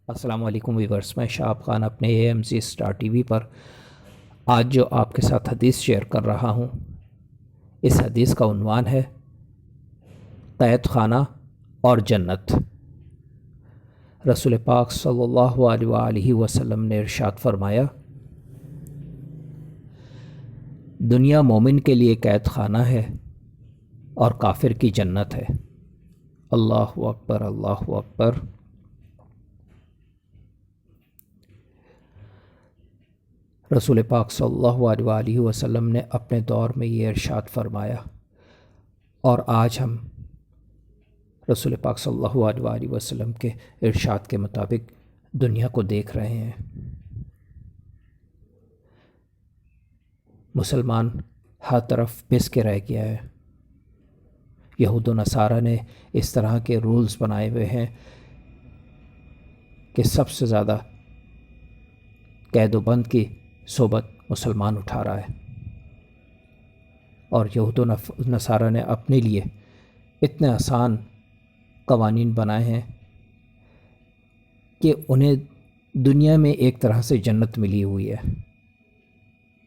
السلام علیکم ویورس، میں شہاب خان اپنے AMZ اسٹار ٹی وی پر آج جو آپ کے ساتھ حدیث شیئر کر رہا ہوں، اس حدیث کا عنوان ہے قید خانہ اور جنت۔ رسول پاک صلی اللہ علیہ وآلہ وسلم نے ارشاد فرمایا، دنیا مومن کے لیے قید خانہ ہے اور کافر کی جنت ہے۔ اللہ اکبر، اللہ اکبر۔ رسول پاک صلی اللہ علیہ وآلہ وسلم نے اپنے دور میں یہ ارشاد فرمایا، اور آج ہم رسول پاک صلی اللہ علیہ وآلہ وسلم کے ارشاد کے مطابق دنیا کو دیکھ رہے ہیں۔ مسلمان ہر طرف پس کے رہ گیا ہے۔ یہود و نصارہ نے اس طرح کے رولز بنائے ہوئے ہیں کہ سب سے زیادہ قید و بند کی صحبت مسلمان اٹھا رہا ہے، اور یہود و نصارہ نے اپنے لیے اتنے آسان قوانین بنائے ہیں کہ انہیں دنیا میں ایک طرح سے جنت ملی ہوئی ہے۔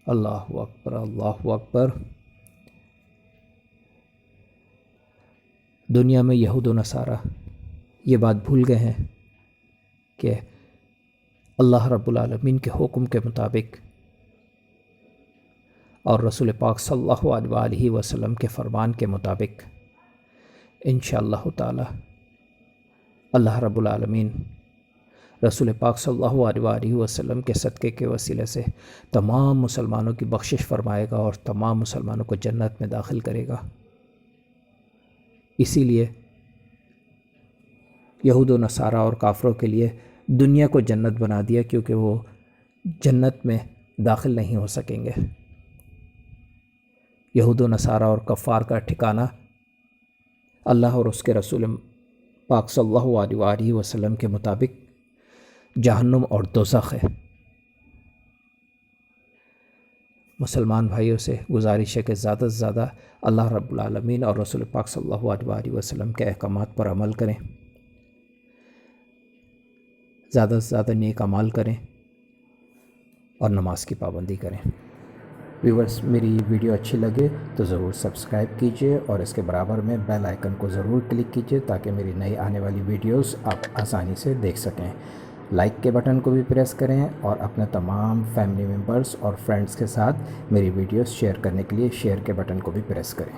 اللہ اکبر، اللہ اکبر۔ دنیا میں یہود و نصارہ یہ بات بھول گئے ہیں کہ اللہ رب العالمین کے حکم کے مطابق اور رسول پاک صلی اللہ علیہ وآلہ وسلم کے فرمان کے مطابق انشاءاللہ تعالی اللہ رب العالمین رسول پاک صلی اللہ علیہ وآلہ وسلم کے صدقے کے وسیلے سے تمام مسلمانوں کی بخشش فرمائے گا اور تمام مسلمانوں کو جنت میں داخل کرے گا۔ اسی لیے یہود و نصارہ اور کافروں کے لیے دنیا کو جنت بنا دیا، کیونکہ وہ جنت میں داخل نہیں ہو سکیں گے۔ یہود و نصارہ اور کفار کا ٹھکانہ اللہ اور اس کے رسول پاک صلی اللہ علیہ وآلہ وسلم کے مطابق جہنم اور دوزخ ہے۔ مسلمان بھائیوں سے گزارش ہے کہ زیادہ سے زیادہ اللہ رب العالمین اور رسول پاک صلی اللہ علیہ وآلہ وسلم کے احکامات پر عمل کریں، زیادہ سے زیادہ نیک اعمال کریں اور نماز کی پابندی کریں۔ ویورز، میری ویڈیو اچھی لگے تو ضرور سبسکرائب کیجئے اور اس کے برابر میں بیل آئیکن کو ضرور کلک کیجئے تاکہ میری نئی آنے والی ویڈیوز آپ آسانی سے دیکھ سکیں۔ لائک کے بٹن کو بھی پریس کریں اور اپنے تمام فیملی ممبرز اور فرینڈز کے ساتھ میری ویڈیوز شیئر کرنے کے لیے شیئر کے بٹن کو بھی پریس کریں۔